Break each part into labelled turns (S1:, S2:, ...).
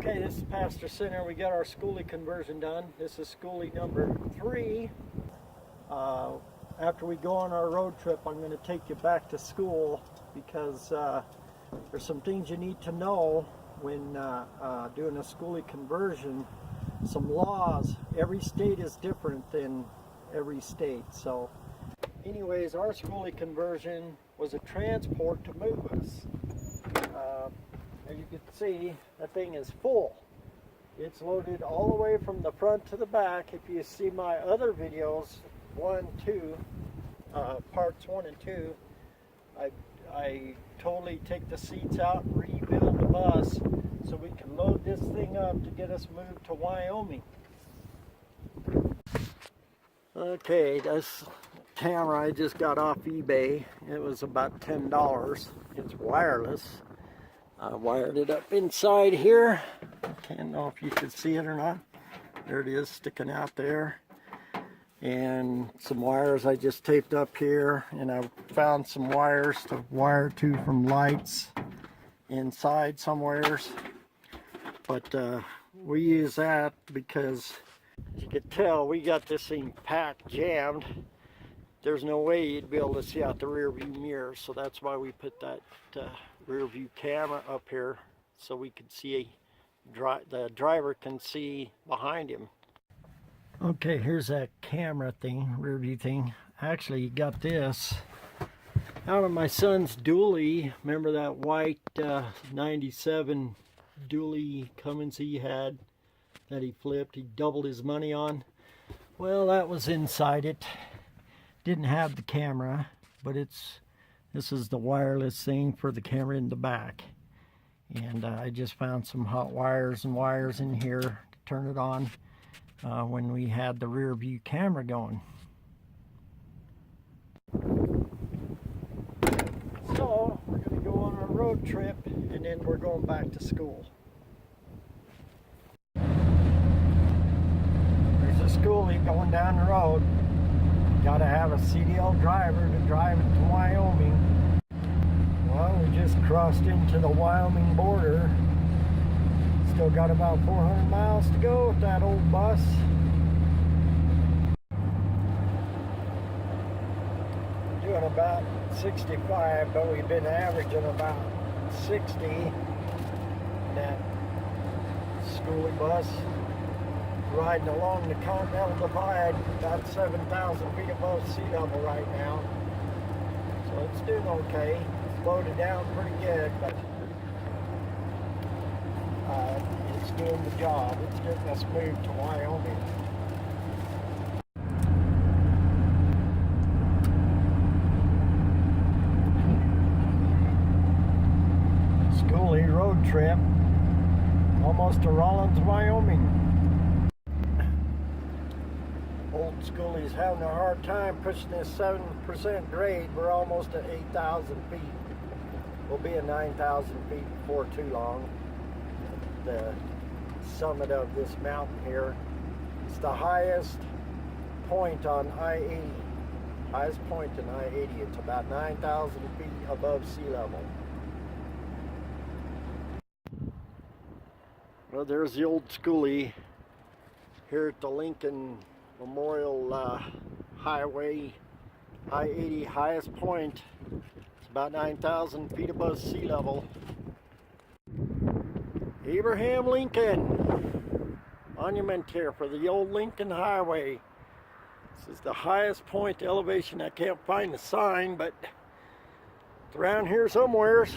S1: Okay, this is Pastor Center. We got our Skoolie conversion done. This is Skoolie number 3. After we go on our road trip, I'm going to take you back to school because there's some things you need to know when doing a Skoolie conversion. Some laws. Every state is different than every state. So anyways, our Skoolie conversion was a transport to move us. As you can see, that thing is full. It's loaded all the way from the front to the back. If you see my other videos, parts 1 and 2, I totally take the seats out and rebuild the bus so we can load this thing up to get us moved to Wyoming. Okay, this camera I just got off eBay. It was about $10. It's wireless. I wired it up inside here. Can't know if you can see it or not. There it is, sticking out there. And some wires I just taped up here. And I found some wires to wire to from lights inside somewheres. But we use that because, as you can tell, we got this thing packed, jammed. There's no way you'd be able to see out the rear view mirror. So that's why we put that rear view camera up here so we could see, the driver can see behind him. Okay, here's that camera thing, rear view thing. Actually, you got this out of my son's dually. Remember that white 97 dually Cummins he had that he flipped, he doubled his money on? Well, that was inside it. Didn't have the camera, but this is the wireless thing for the camera in the back. And I just found some hot wires and wires in here to turn it on when we had the rear view camera going. So we're going to go on our road trip and then we're going back to school. There's a Skoolie going down the road. Got to have a CDL driver to drive it to Wyoming. Well, we just crossed into the Wyoming border. Still got about 400 miles to go with that old bus. We're doing about 65, but we've been averaging about 60 in that Skoolie bus. Riding along the Continental Divide, about 7,000 feet above sea level right now. So it's doing okay. It's loaded down pretty good, but it's doing the job. It's getting us moved to Wyoming. Skoolie road trip, almost to Rawlins, Wyoming. Old Skoolie's having a hard time pushing this 7% grade. We're almost at 8,000 feet. We'll be at 9,000 feet before too long. The summit of this mountain here. It's the highest point on I-80. Highest point in I-80. It's about 9,000 feet above sea level. Well, there's the old Skoolie here at the Lincoln Memorial Highway, I-80, highest point. It's about 9,000 feet above sea level. Abraham Lincoln monument here for the old Lincoln Highway. This is the highest point elevation. I can't find the sign, but it's around here somewheres.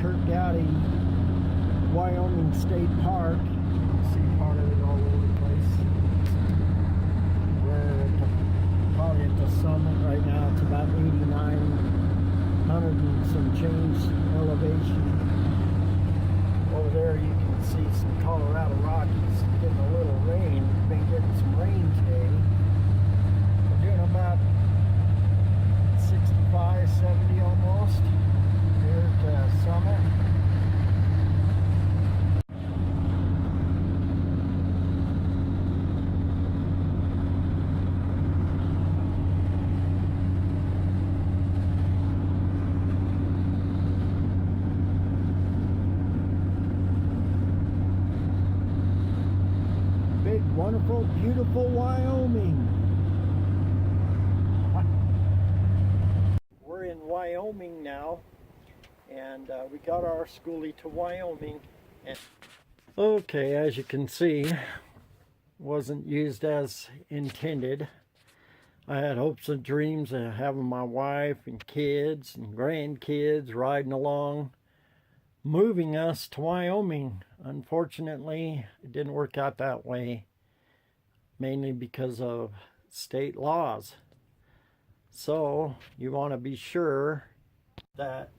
S1: Kurt Dowdy Wyoming State Park. You can see part of it all over the place. We're probably at the summit right now. It's about 8,900 and some change elevation. Over there you can see some Colorado Rockies getting a little rain. We've been getting some rain today. We're doing about 65, 70 almost. Here at the summit. wonderful, beautiful Wyoming. We're in Wyoming now, and we got our Skoolie to Wyoming. And okay, as you can see, wasn't used as intended. I had hopes and dreams of having my wife and kids and grandkids riding along, moving us to Wyoming. Unfortunately, it didn't work out that way, mainly because of state laws. So you want to be sure that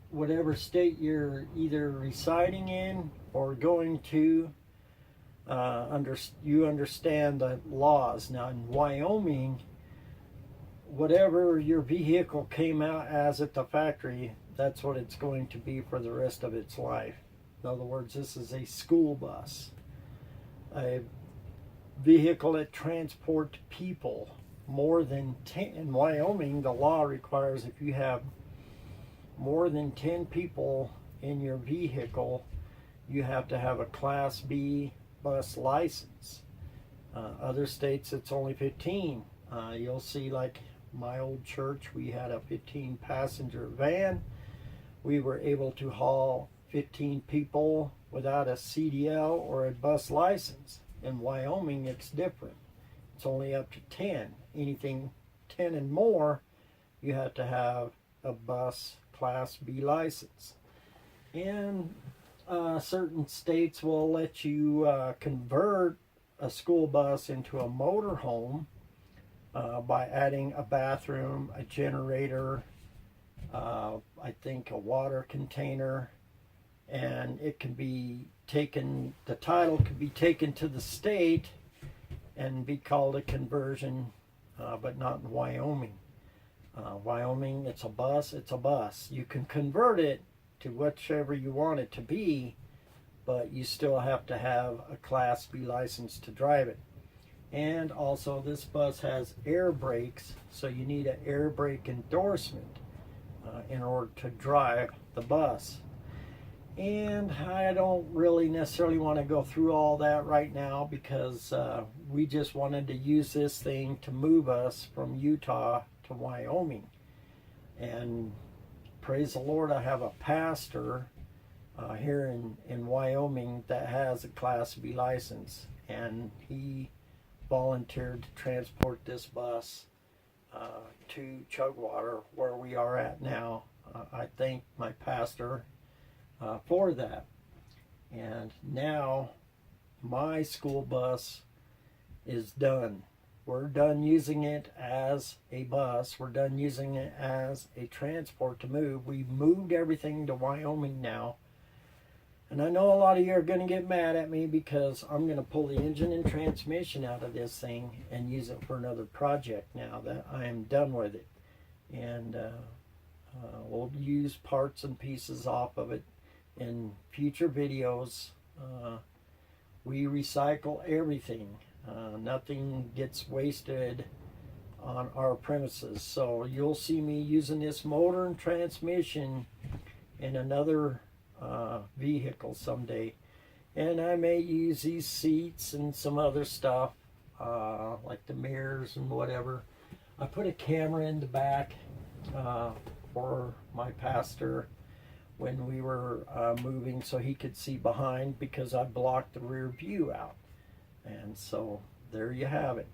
S1: whatever state you're either residing in or going to, you understand the laws. Now in Wyoming, whatever your vehicle came out as at the factory, that's what it's going to be for the rest of its life. In other words, this is a school bus, a vehicle that transports people. More than 10 in Wyoming, the law requires if you have more than 10 people in your vehicle, you have to have a Class B bus license. Other states it's only 15. You'll see, like my old church, we had a 15 passenger van. We were able to haul 15 people without a CDL or a bus license. In Wyoming it's different. It's only up to 10. Anything 10 and more, you have to have a bus Class B license. And certain states will let you convert a school bus into a motor home by adding a bathroom, a generator, I think a water container, and it can be taken, the title could be taken to the state and be called a conversion, but not in Wyoming. Wyoming, it's a bus, it's a bus. You can convert it to whichever you want it to be, but you still have to have a Class B license to drive it. And also this bus has air brakes, so you need an air brake endorsement in order to drive the bus. And I don't really necessarily want to go through all that right now, because we just wanted to use this thing to move us from Utah to Wyoming. And praise the Lord, I have a pastor here in Wyoming that has a Class B license, and he volunteered to transport this bus to Chugwater, where we are at now. I thank my pastor for that. And now my school bus is done. We're done using it as a bus. We're done using it as a transport to move. We've moved everything to Wyoming now. And I know a lot of you are going to get mad at me, because I'm going to pull the engine and transmission out of this thing and use it for another project now that I am done with it. And we'll use parts and pieces off of it in future videos. We recycle everything. Nothing gets wasted on our premises. So you'll see me using this motor and transmission in another vehicle someday. And I may use these seats and some other stuff, like the mirrors and whatever. I put a camera in the back for my pastor when we were moving, so he could see behind, because I blocked the rear view out. And so there you have it.